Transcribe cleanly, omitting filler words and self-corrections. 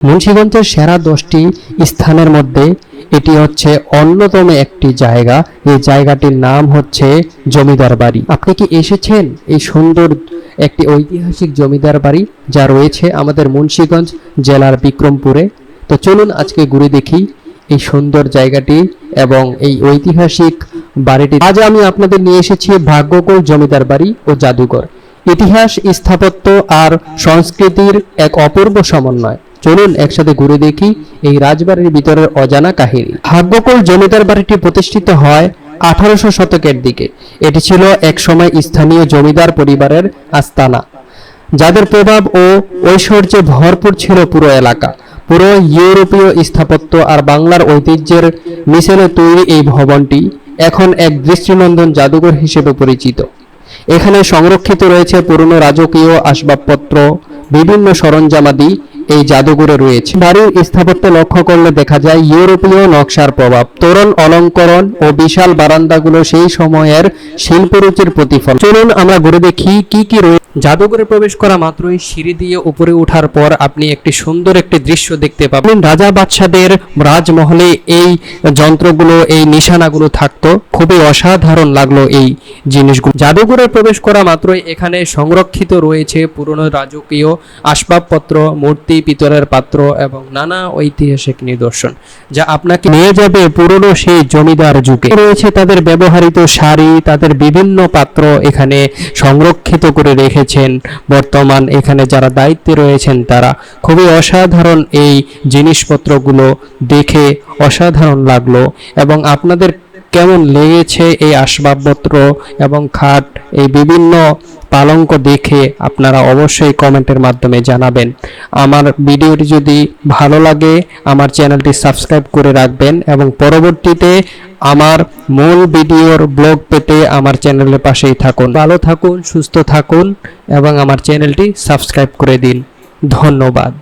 মুন্সিগঞ্জের সেরা 10টি স্থানের মধ্যে এটি হচ্ছে অন্যতম একটি জায়গা। এই জায়গাটির নাম হচ্ছে জমিদার বাড়ি। আপনি কি এসেছেন এই সুন্দর একটি ঐতিহাসিক জমিদার বাড়ি যা রয়েছে আমাদের মুন্সিগঞ্জ জেলার বিক্রমপুরে? তো চলুন আজকে ঘুরে দেখি এই সুন্দর জায়গাটি এবং এই ঐতিহাসিক বাড়িটি। আজ আমি আপনাদের নিয়ে এসেছি ভাগ্যকুল জমিদার বাড়ি ও জাদুঘর। ইতিহাস, স্থাপত্য আর সংস্কৃতির এক অপূর্ব সমন্বয়। চলুন একসাথে ঘুরে দেখি এই রাজবাড়ির ভিতরের অজানা কাহিনী। ভাগ্যকুল জমিদার বাড়িটি প্রতিষ্ঠিত হয় 1800 শতকের দিকে। এটি ছিল একসময় স্থানীয় জমিদার পরিবারের আস্তানা, যাদের প্রভাব ও ঐশ্বর্যে ভরপুর ছিল পুরো এলাকা। পুরো ইউরোপীয় স্থাপত্য আর বাংলার ঐতিহ্যের মিশেলে তৈরি এই ভবনটি এখন এক দৃষ্টিনন্দন জাদুঘর হিসেবে পরিচিত। এখানে সংরক্ষিত রয়েছে পুরনো রাজকীয় আসবাবপত্র, বিভিন্ন সরঞ্জামাদি এই জাদুঘরে রয়েছে। বাড়ির স্থাপত্য লক্ষ্য করলে দেখা যায় ইউরোপীয় নকশার প্রভাব। তোরণ, অলঙ্করণ ও বিশাল বারান্দাগুলো সেই সময়ের শিল্পরুচির প্রতিফলন। চলুন আমরা ঘুরে দেখি কি কি রয়েছে। জাদুঘরে প্রবেশ করা মাত্রই সিঁড়ি দিয়ে উপরে ওঠার পর আপনি একটি সুন্দর একটি দৃশ্য দেখতে পাবেন। রাজা বাদশাদের রাজমহলে এই যন্ত্রগুলো, এই নিশানাগুলো থাকতো। খুবই অসাধারণ লাগলো এই জিনিসগুলো। জাদুঘরে প্রবেশ করা মাত্রই এখানে সংরক্ষিত রয়েছে পুরনো রাজকীয় আসবাবপত্র, মূর্তি, পিতলের পাত্র এবং নানা ঐতিহাসিক নিদর্শন, যা আপনাকে নিয়ে যাবে পুরনো সেই জমিদার যুগে। রয়েছে তাদের ব্যবহৃত শাড়ি, তাদের বিভিন্ন পাত্র এখানে সংরক্ষিত করে রেখেছেন। বর্তমান এখানে যারা দায়িত্বে রয়েছেন তারা। খুবই অসাধারণ এই জিনিসপত্রগুলো দেখে অসাধারণ লাগলো। এবং আপনাদের কেমন লেগেছে এই আসবাবপত্র এবং খাট, এই বিভিন্ন পালঙ্ক দেখে আপনারা অবশ্যই কমেন্টের মাধ্যমে জানাবেন। আমার ভিডিওটি যদি ভালো লাগে আমার চ্যানেলটি সাবস্ক্রাইব করে রাখবেন এবং পরবর্তীতে আমার মূল ভিডিওর ব্লগ পেতে আমার চ্যানেলের পাশেই থাকুন। ভালো থাকুন, সুস্থ থাকুন এবং আমার চ্যানেলটি সাবস্ক্রাইব করে দিন। ধন্যবাদ।